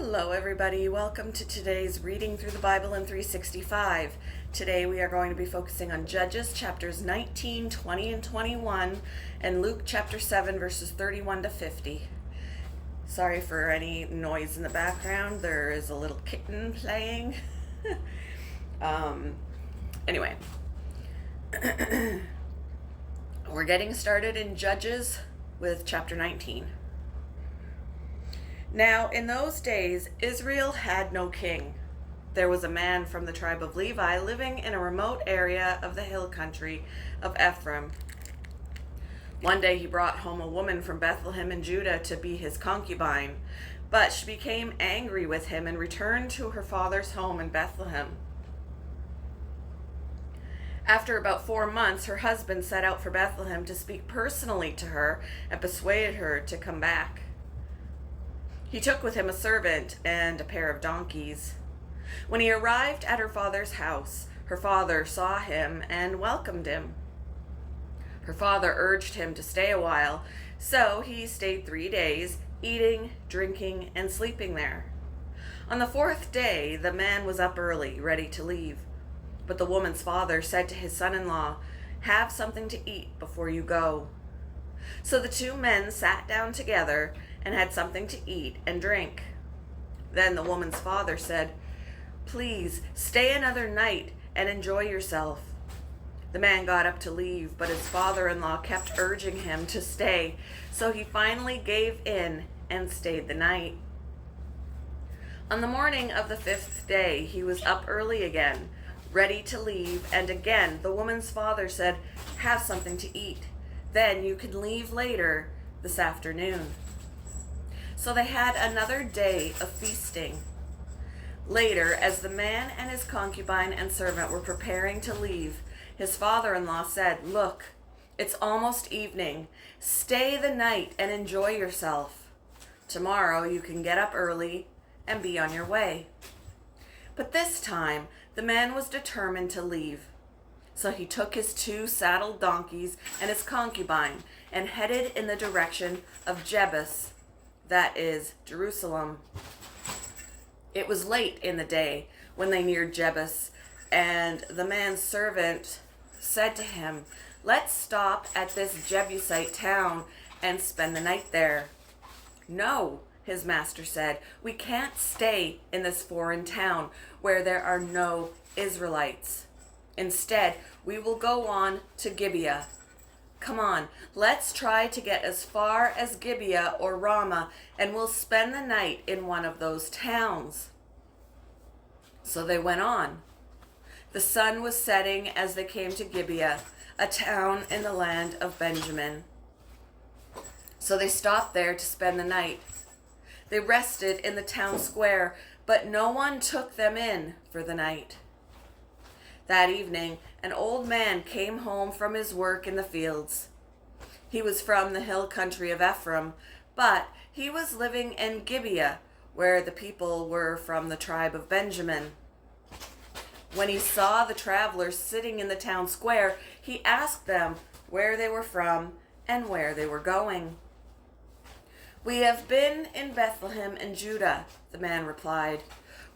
Hello, everybody. Welcome to today's Reading Through the Bible in 365. Today we are going to be focusing on Judges chapters 19, 20, and 21, and Luke chapter 7, verses 31 to 50. Sorry for any noise in the background. There is a little kitten playing. Anyway, we're getting started in Judges with chapter 19. Now, in those days, Israel had no king. There was a man from the tribe of Levi living in a remote area of the hill country of Ephraim. One day he brought home a woman from Bethlehem in Judah to be his concubine, but she became angry with him and returned to her father's home in Bethlehem. After about 4 months, her husband set out for Bethlehem to speak personally to her and persuaded her to come back. He took with him a servant and a pair of donkeys. When he arrived at her father's house, her father saw him and welcomed him. Her father urged him to stay a while, so he stayed 3 days, eating, drinking, and sleeping there. On the 4th day, the man was up early, ready to leave. But the woman's father said to his son-in-law, "Have something to eat before you go." So the two men sat down together and had something to eat and drink. Then the woman's father said, "Please stay another night and enjoy yourself." The man got up to leave, but his father-in-law kept urging him to stay, so he finally gave in and stayed the night. On the morning of the 5th day, he was up early again, ready to leave, and again the woman's father said, "Have something to eat. Then you can leave later this afternoon." So they had another day of feasting. Later, as the man and his concubine and servant were preparing to leave, his father-in-law said, "Look, it's almost evening. Stay the night and enjoy yourself. Tomorrow you can get up early and be on your way." But this time, the man was determined to leave. So he took his 2 saddled donkeys and his concubine and headed in the direction of Jebus, that is, Jerusalem. It was late in the day when they neared Jebus, and the man's servant said to him, "Let's stop at this Jebusite town and spend the night there." "No," his master said, "we can't stay in this foreign town where there are no Israelites. Instead, we will go on to Gibeah. Come on, let's try to get as far as Gibeah or Ramah, and we'll spend the night in one of those towns." So they went on. The sun was setting as they came to Gibeah, a town in the land of Benjamin. So they stopped there to spend the night. They rested in the town square, but no one took them in for the night. That evening, an old man came home from his work in the fields. He was from the hill country of Ephraim, but he was living in Gibeah, where the people were from the tribe of Benjamin. When he saw the travelers sitting in the town square, he asked them where they were from and where they were going. "We have been in Bethlehem in Judah," the man replied.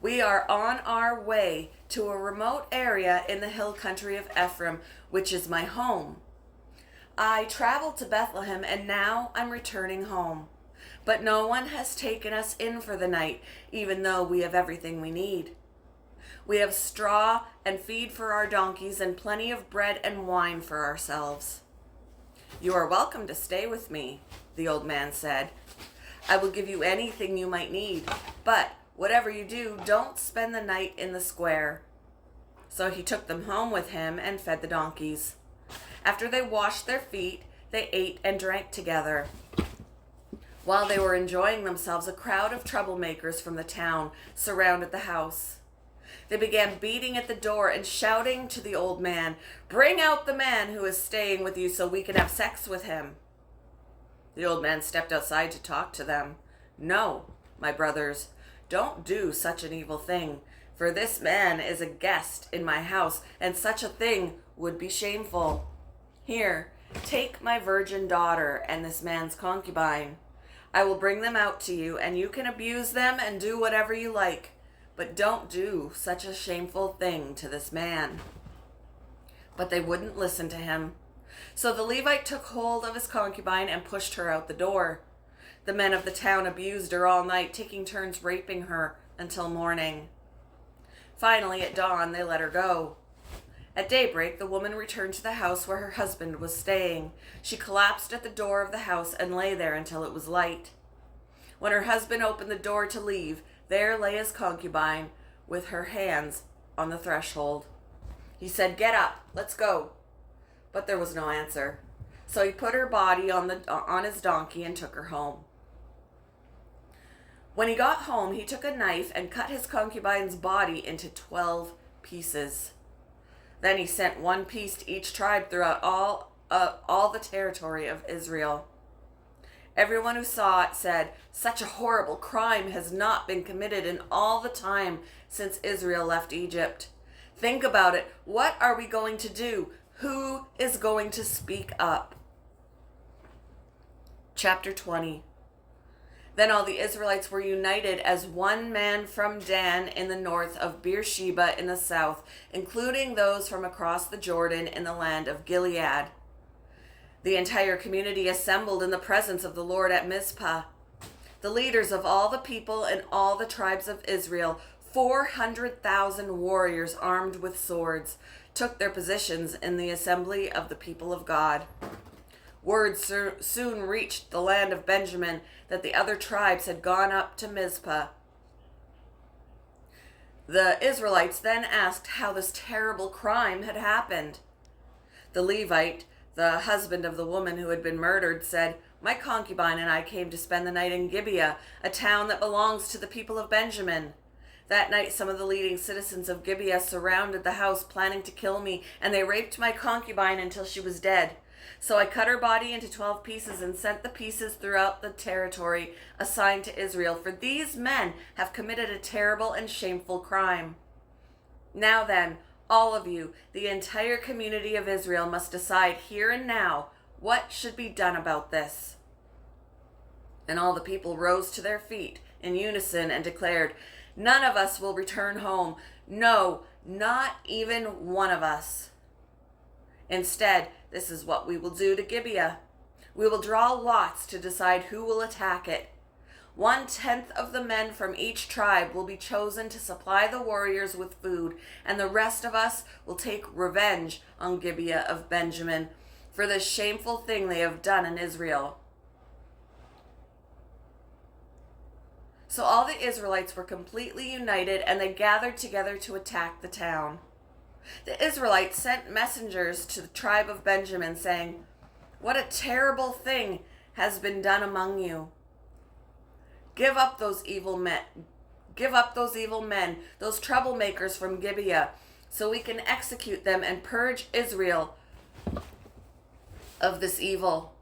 "We are on our way to a remote area in the hill country of Ephraim, which is my home. I traveled to Bethlehem and now I'm returning home. But no one has taken us in for the night, even though we have everything we need. We have straw and feed for our donkeys and plenty of bread and wine for ourselves." "You are welcome to stay with me," the old man said. "I will give you anything you might need, but whatever you do, don't spend the night in the square." So he took them home with him and fed the donkeys. After they washed their feet, they ate and drank together. While they were enjoying themselves, a crowd of troublemakers from the town surrounded the house. They began beating at the door and shouting to the old man, "Bring out the man who is staying with you so we can have sex with him." The old man stepped outside to talk to them. "No, my brothers, don't do such an evil thing, for this man is a guest in my house, and such a thing would be shameful. Here, take my virgin daughter and this man's concubine. I will bring them out to you, and you can abuse them and do whatever you like, but don't do such a shameful thing to this man." But they wouldn't listen to him. So the Levite took hold of his concubine and pushed her out the door. The men of the town abused her all night, taking turns raping her until morning. Finally, at dawn, they let her go. At daybreak, the woman returned to the house where her husband was staying. She collapsed at the door of the house and lay there until it was light. When her husband opened the door to leave, there lay his concubine with her hands on the threshold. He said, "Get up, let's go." But there was no answer. So he put her body on his donkey and took her home. When he got home, he took a knife and cut his concubine's body into 12 pieces. Then he sent one piece to each tribe throughout all the territory of Israel. Everyone who saw it said, "Such a horrible crime has not been committed in all the time since Israel left Egypt. Think about it. What are we going to do? Who is going to speak up?" Chapter 20. Then all the Israelites were united as one man from Dan in the north, of Beersheba in the south, including those from across the Jordan in the land of Gilead. The entire community assembled in the presence of the Lord at Mizpah. The leaders of all the people and all the tribes of Israel, 400,000 warriors armed with swords, took their positions in the assembly of the people of God. Word soon reached the land of Benjamin that the other tribes had gone up to Mizpah. The Israelites then asked how this terrible crime had happened. The Levite, the husband of the woman who had been murdered, said, "My concubine and I came to spend the night in Gibeah, a town that belongs to the people of Benjamin. That night some of the leading citizens of Gibeah surrounded the house, planning to kill me, and they raped my concubine until she was dead. So I cut her body into 12 pieces and sent the pieces throughout the territory assigned to Israel, for these men have committed a terrible and shameful crime. Now then, all of you, the entire community of Israel, must decide here and now what should be done about this." And all the people rose to their feet in unison and declared, "None of us will return home. No, not even one of us. Instead, this is what we will do to Gibeah. We will draw lots to decide who will attack it. 1/10 of the men from each tribe will be chosen to supply the warriors with food, and the rest of us will take revenge on Gibeah of Benjamin for the shameful thing they have done in Israel." So all the Israelites were completely united, and they gathered together to attack the town. The Israelites sent messengers to the tribe of Benjamin, saying, "What a terrible thing has been done among you. Give up those evil men, those troublemakers from Gibeah, so we can execute them and purge Israel of this evil."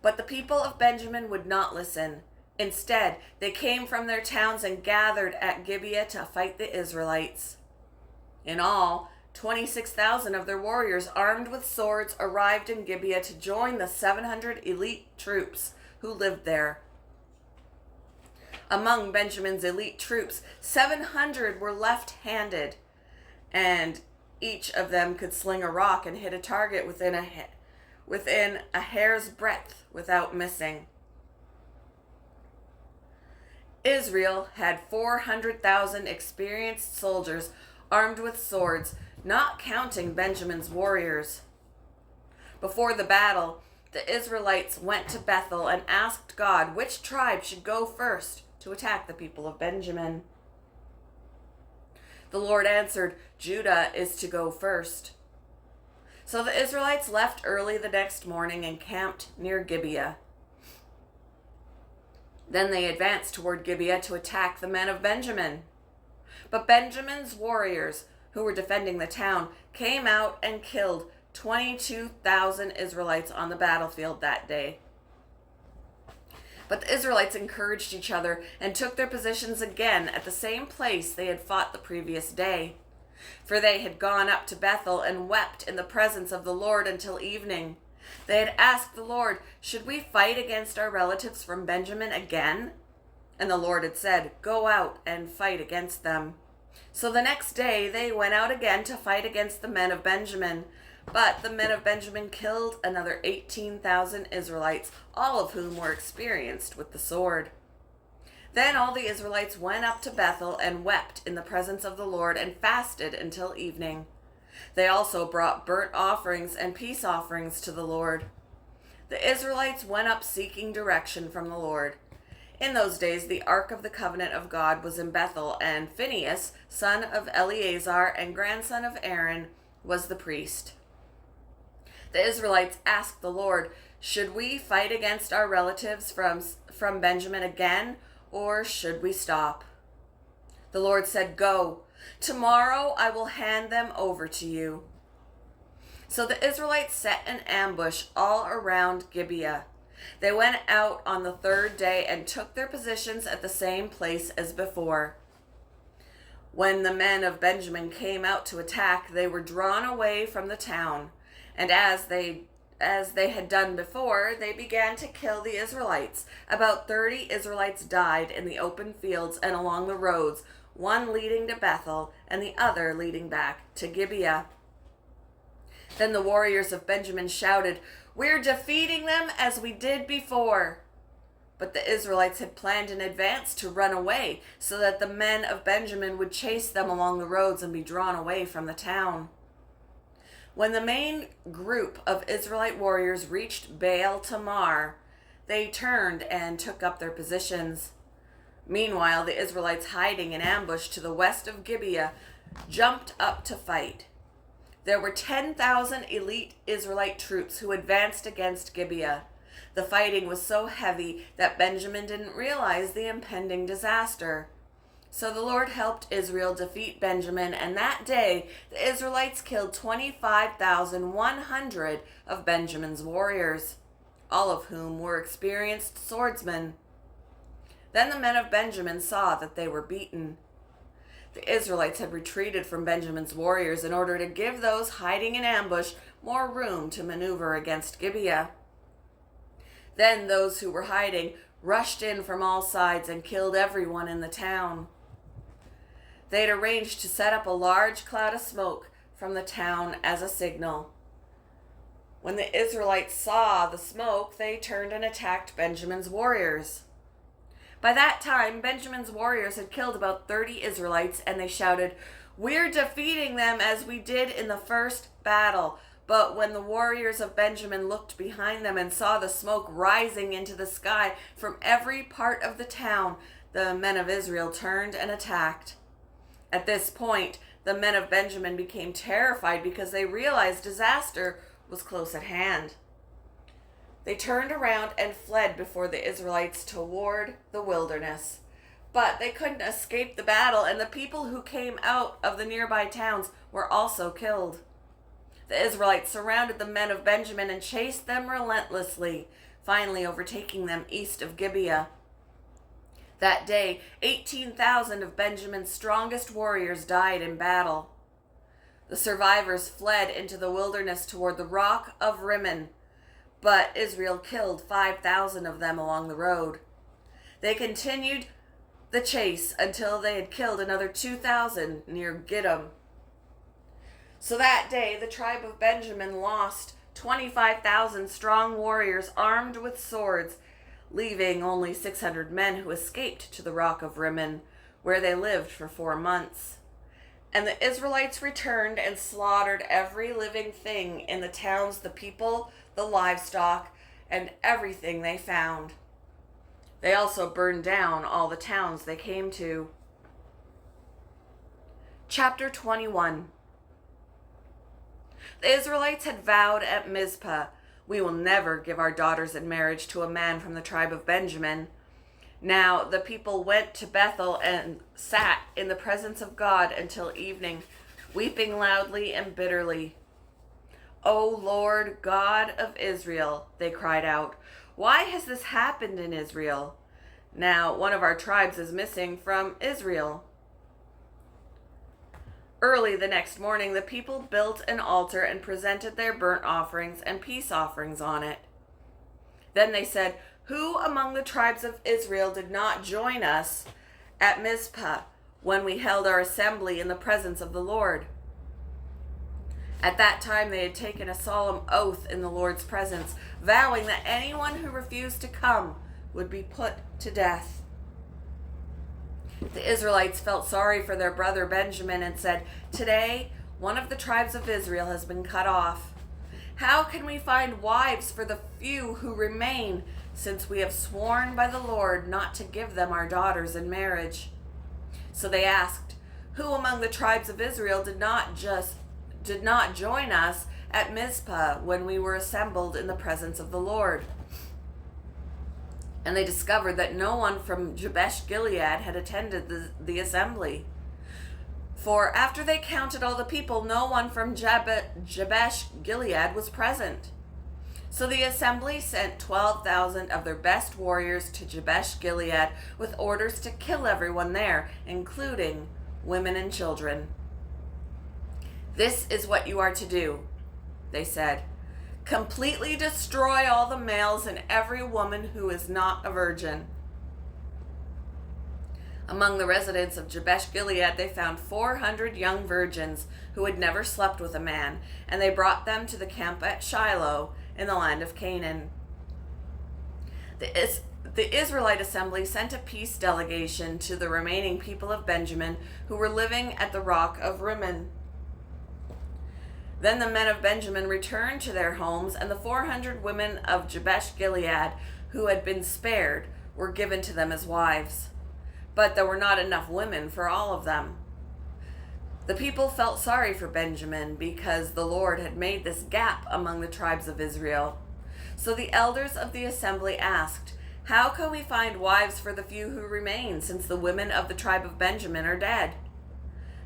But the people of Benjamin would not listen. Instead, they came from their towns and gathered at Gibeah to fight the Israelites. In all, 26,000 of their warriors armed with swords arrived in Gibeah to join the 700 elite troops who lived there. Among Benjamin's elite troops, 700 were left-handed, and each of them could sling a rock and hit a target within a hair's breadth without missing. Israel had 400,000 experienced soldiers armed with swords, not counting Benjamin's warriors. Before the battle, the Israelites went to Bethel and asked God which tribe should go first to attack the people of Benjamin. The Lord answered, "Judah is to go first." So the Israelites left early the next morning and camped near Gibeah. Then they advanced toward Gibeah to attack the men of Benjamin. But Benjamin's warriors, who were defending the town, came out and killed 22,000 Israelites on the battlefield that day. But the Israelites encouraged each other and took their positions again at the same place they had fought the previous day. For they had gone up to Bethel and wept in the presence of the Lord until evening. They had asked the Lord, "Should we fight against our relatives from Benjamin again?" And the Lord had said, "Go out and fight against them." So the next day they went out again to fight against the men of Benjamin. But the men of Benjamin killed another 18,000 Israelites, all of whom were experienced with the sword. Then all the Israelites went up to Bethel and wept in the presence of the Lord and fasted until evening. They also brought burnt offerings and peace offerings to the Lord. The Israelites went up seeking direction from the Lord. In those days the ark of the covenant of God was in Bethel, and Phinehas, son of Eleazar and grandson of Aaron, was the priest. The Israelites asked the Lord, "Should we fight against our relatives from Benjamin again, or should we stop?" The Lord said, "Go. Tomorrow I will hand them over to you." So the Israelites set an ambush all around Gibeah. They went out on the third day and took their positions at the same place as before. When the men of Benjamin came out to attack, they were drawn away from the town. And as they had done before, they began to kill the Israelites. About 30 Israelites died in the open fields and along the roads, one leading to Bethel and the other leading back to Gibeah. Then the warriors of Benjamin shouted, "We're defeating them as we did before." But the Israelites had planned in advance to run away so that the men of Benjamin would chase them along the roads and be drawn away from the town. When the main group of Israelite warriors reached Baal Tamar, they turned and took up their positions. Meanwhile, the Israelites hiding in ambush to the west of Gibeah jumped up to fight. There were 10,000 elite Israelite troops who advanced against Gibeah. The fighting was so heavy that Benjamin didn't realize the impending disaster. So the Lord helped Israel defeat Benjamin, and that day the Israelites killed 25,100 of Benjamin's warriors, all of whom were experienced swordsmen. Then the men of Benjamin saw that they were beaten. The Israelites had retreated from Benjamin's warriors in order to give those hiding in ambush more room to maneuver against Gibeah. Then those who were hiding rushed in from all sides and killed everyone in the town. They had arranged to set up a large cloud of smoke from the town as a signal. When the Israelites saw the smoke, they turned and attacked Benjamin's warriors. By that time, Benjamin's warriors had killed about 30 Israelites, and they shouted, "We're defeating them as we did in the first battle." But when the warriors of Benjamin looked behind them and saw the smoke rising into the sky from every part of the town, the men of Israel turned and attacked. At this point, the men of Benjamin became terrified because they realized disaster was close at hand. They turned around and fled before the Israelites toward the wilderness. But they couldn't escape the battle, and the people who came out of the nearby towns were also killed. The Israelites surrounded the men of Benjamin and chased them relentlessly, finally overtaking them east of Gibeah. That day, 18,000 of Benjamin's strongest warriors died in battle. The survivors fled into the wilderness toward the rock of Rimmon, but Israel killed 5,000 of them along the road. They continued the chase until they had killed another 2,000 near Gidom. So that day, the tribe of Benjamin lost 25,000 strong warriors armed with swords, leaving only 600 men who escaped to the rock of Rimmon, where they lived for 4 months. And the Israelites returned and slaughtered every living thing in the towns, the people, the livestock, and everything they found. They also burned down all the towns they came to. Chapter 21. The Israelites had vowed at Mizpah, "We will never give our daughters in marriage to a man from the tribe of Benjamin." Now the people went to Bethel and sat in the presence of God until evening, weeping loudly and bitterly. "O Lord, God of Israel," they cried out, "why has this happened in Israel? Now one of our tribes is missing from Israel." Early the next morning, the people built an altar and presented their burnt offerings and peace offerings on it. Then they said, "Who among the tribes of Israel did not join us at Mizpah when we held our assembly in the presence of the Lord?" At that time they had taken a solemn oath in the Lord's presence, vowing that anyone who refused to come would be put to death. The Israelites felt sorry for their brother Benjamin and said, "Today, one of the tribes of Israel has been cut off. How can we find wives for the few who remain, since we have sworn by the Lord not to give them our daughters in marriage?" So they asked, "Who among the tribes of Israel did not join us at Mizpah when we were assembled in the presence of the Lord?" And they discovered that no one from Jabesh Gilead had attended the assembly. For after they counted all the people, no one from Jabesh Gilead was present. So the assembly sent 12,000 of their best warriors to Jabesh Gilead with orders to kill everyone there, including women and children. "This is what you are to do," they said. "Completely destroy all the males and every woman who is not a virgin." Among the residents of Jabesh Gilead, they found 400 young virgins who had never slept with a man, and they brought them to the camp at Shiloh in the land of Canaan. The Israelite assembly sent a peace delegation to the remaining people of Benjamin who were living at the rock of Rimmon. Then the men of Benjamin returned to their homes, and the 400 women of Jabesh Gilead who had been spared were given to them as wives. But there were not enough women for all of them. The people felt sorry for Benjamin because the Lord had made this gap among the tribes of Israel. So the elders of the assembly asked, "How can we find wives for the few who remain, since the women of the tribe of Benjamin are dead?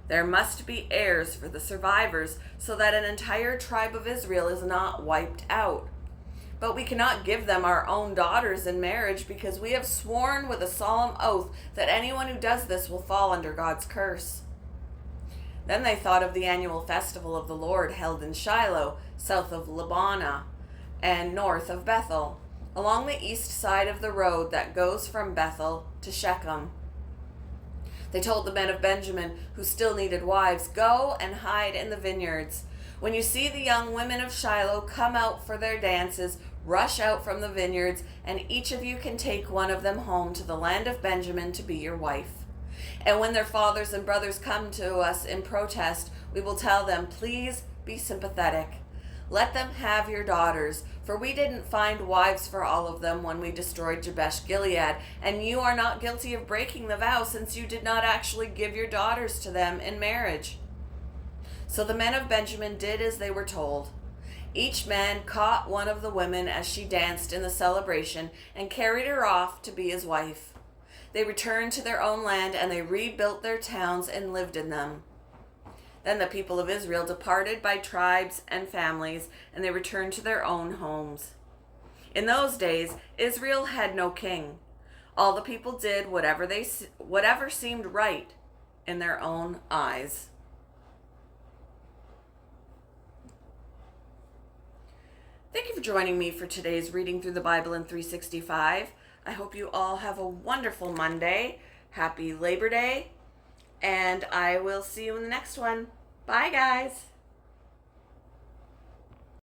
There must be heirs for the survivors, so that an entire tribe of Israel is not wiped out. But we cannot give them our own daughters in marriage, because we have sworn with a solemn oath that anyone who does this will fall under God's curse." Then they thought of the annual festival of the Lord held in Shiloh, south of Lebonah and north of Bethel, along the east side of the road that goes from Bethel to Shechem. They told the men of Benjamin, who still needed wives, "Go and hide in the vineyards. When you see the young women of Shiloh come out for their dances, rush out from the vineyards, and each of you can take one of them home to the land of Benjamin to be your wife. And when their fathers and brothers come to us in protest, we will tell them, 'Please be sympathetic. Let them have your daughters, for we didn't find wives for all of them when we destroyed Jabesh Gilead, and you are not guilty of breaking the vow, since you did not actually give your daughters to them in marriage.'" So the men of Benjamin did as they were told. Each man caught one of the women as she danced in the celebration and carried her off to be his wife. They returned to their own land, and they rebuilt their towns and lived in them. Then the people of Israel departed by tribes and families, and they returned to their own homes. In those days, Israel had no king. All the people did whatever seemed right in their own eyes. Thank you for joining me for today's Reading Through the Bible in 365. I hope you all have a wonderful Monday. Happy Labor Day. And I will see you in the next one. Bye, guys.